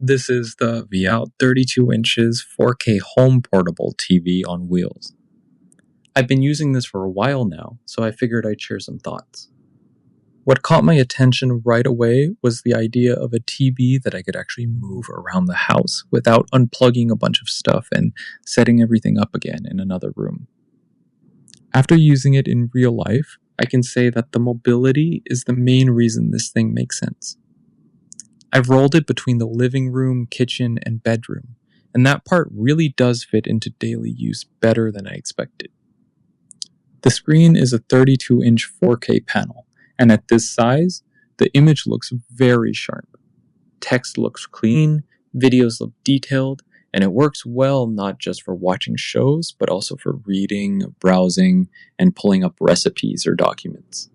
This is the Veout 32 inches 4K home portable TV on wheels. I've been using this for a while now, so I figured I'd share some thoughts. What caught my attention right away was the idea of a TV that I could actually move around the house without unplugging a bunch of stuff and setting everything up again in another room. After using it in real life, I can say that the mobility is the main reason this thing makes sense. I've rolled it between the living room, kitchen, and bedroom, and that part really does fit into daily use better than I expected. The screen is a 32-inch 4K panel, and at this size, the image looks very sharp. Text looks clean, videos look detailed, and it works well not just for watching shows, but also for reading, browsing, and pulling up recipes or documents.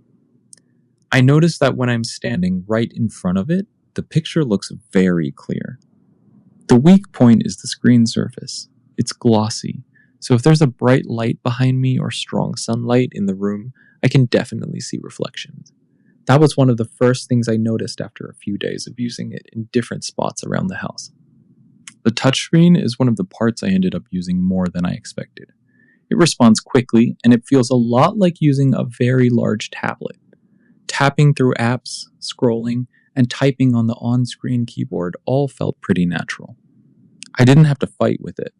I noticed that when I'm standing right in front of it, the picture looks very clear. The weak point is the screen surface. It's glossy, so if there's a bright light behind me or strong sunlight in the room, I can definitely see reflections. That was one of the first things I noticed after a few days of using it in different spots around the house. The touchscreen is one of the parts I ended up using more than I expected. It responds quickly, and it feels a lot like using a very large tablet. Tapping through apps, scrolling, and typing on the on-screen keyboard all felt pretty natural. I didn't have to fight with it.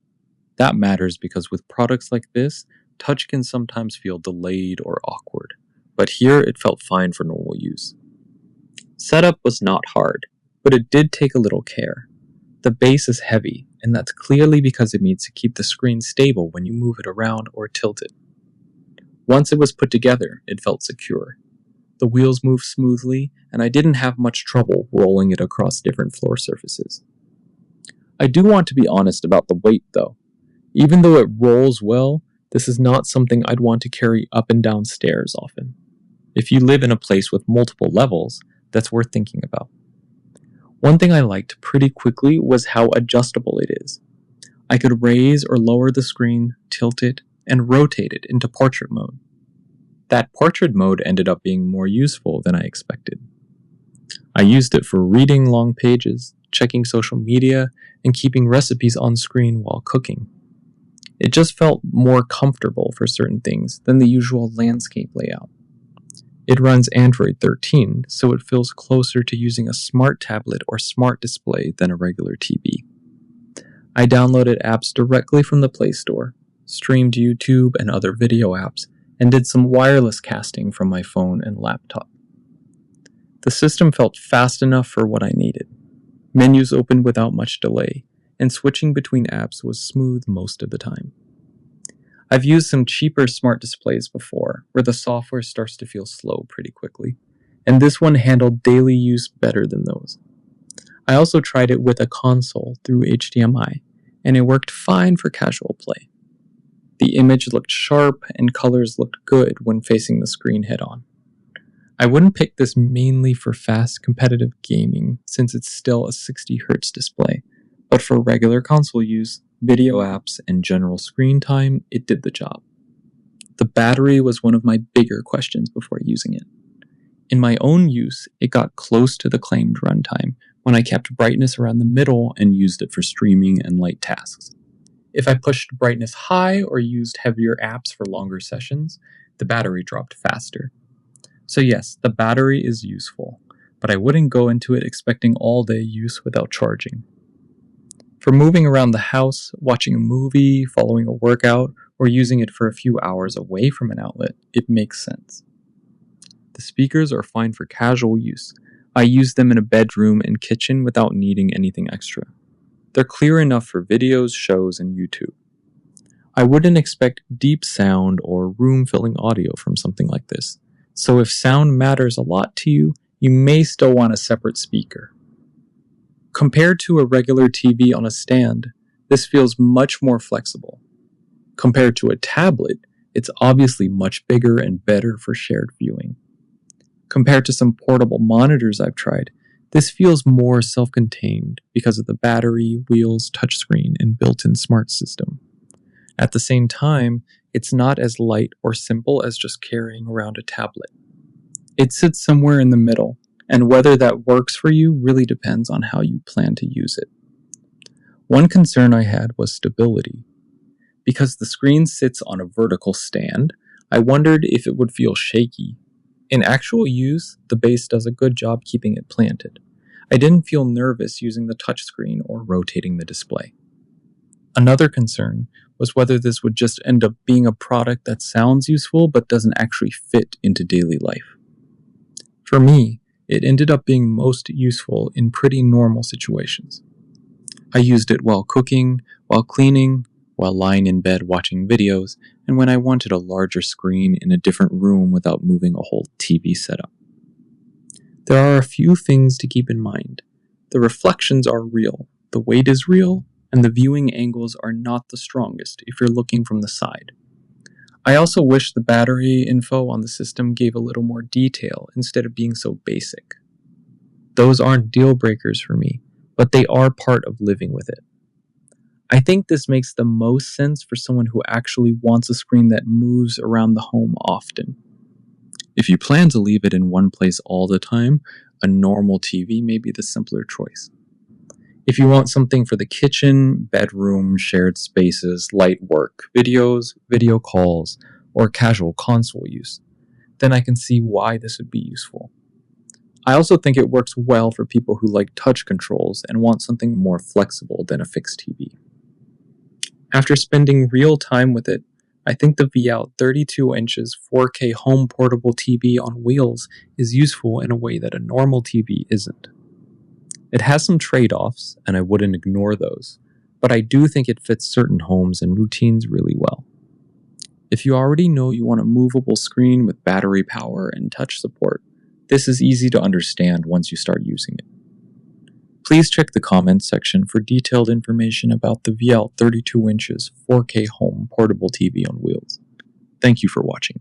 That matters because with products like this, touch can sometimes feel delayed or awkward, but here it felt fine for normal use. Setup was not hard, but it did take a little care. The base is heavy, and that's clearly because it needs to keep the screen stable when you move it around or tilt it. Once it was put together, it felt secure. The wheels moved smoothly, and I didn't have much trouble rolling it across different floor surfaces. I do want to be honest about the weight, though. Even though it rolls well, this is not something I'd want to carry up and down stairs often. If you live in a place with multiple levels, that's worth thinking about. One thing I liked pretty quickly was how adjustable it is. I could raise or lower the screen, tilt it, and rotate it into portrait mode. That portrait mode ended up being more useful than I expected. I used it for reading long pages, checking social media, and keeping recipes on screen while cooking. It just felt more comfortable for certain things than the usual landscape layout. It runs Android 13, so it feels closer to using a smart tablet or smart display than a regular TV. I downloaded apps directly from the Play Store, streamed YouTube and other video apps, and did some wireless casting from my phone and laptop. The system felt fast enough for what I needed. Menus opened without much delay, and switching between apps was smooth most of the time. I've used some cheaper smart displays before, where the software starts to feel slow pretty quickly, and this one handled daily use better than those. I also tried it with a console through HDMI, and it worked fine for casual play. The image looked sharp and colors looked good when facing the screen head-on. I wouldn't pick this mainly for fast competitive gaming since it's still a 60Hz display, but for regular console use, video apps, and general screen time, it did the job. The battery was one of my bigger questions before using it. In my own use, it got close to the claimed runtime when I kept brightness around the middle and used it for streaming and light tasks. If I pushed brightness high or used heavier apps for longer sessions, the battery dropped faster. So yes, the battery is useful, but I wouldn't go into it expecting all-day use without charging. For moving around the house, watching a movie, following a workout, or using it for a few hours away from an outlet, it makes sense. The speakers are fine for casual use. I use them in a bedroom and kitchen without needing anything extra. They're clear enough for videos, shows, and YouTube. I wouldn't expect deep sound or room-filling audio from something like this, so if sound matters a lot to you, you may still want a separate speaker. Compared to a regular TV on a stand, this feels much more flexible. Compared to a tablet, it's obviously much bigger and better for shared viewing. Compared to some portable monitors I've tried, this feels more self-contained because of the battery, wheels, touchscreen, and built-in smart system. At the same time, it's not as light or simple as just carrying around a tablet. It sits somewhere in the middle, and whether that works for you really depends on how you plan to use it. One concern I had was stability. Because the screen sits on a vertical stand, I wondered if it would feel shaky. In actual use, the base does a good job keeping it planted. I didn't feel nervous using the touchscreen or rotating the display. Another concern was whether this would just end up being a product that sounds useful but doesn't actually fit into daily life. For me, it ended up being most useful in pretty normal situations. I used it while cooking, while cleaning, while lying in bed watching videos, and when I wanted a larger screen in a different room without moving a whole TV setup. There are a few things to keep in mind. The reflections are real, the weight is real, and the viewing angles are not the strongest if you're looking from the side. I also wish the battery info on the system gave a little more detail instead of being so basic. Those aren't deal breakers for me, but they are part of living with it. I think this makes the most sense for someone who actually wants a screen that moves around the home often. If you plan to leave it in one place all the time, a normal TV may be the simpler choice. If you want something for the kitchen, bedroom, shared spaces, light work, videos, video calls, or casual console use, then I can see why this would be useful. I also think it works well for people who like touch controls and want something more flexible than a fixed TV. After spending real time with it, I think the Veout 32 inches 4K home portable TV on wheels is useful in a way that a normal TV isn't. It has some trade-offs, and I wouldn't ignore those, but I do think it fits certain homes and routines really well. If you already know you want a movable screen with battery power and touch support, this is easy to understand once you start using it. Please check the comments section for detailed information about the Veout 32 inches 4K home portable TV on wheels. Thank you for watching.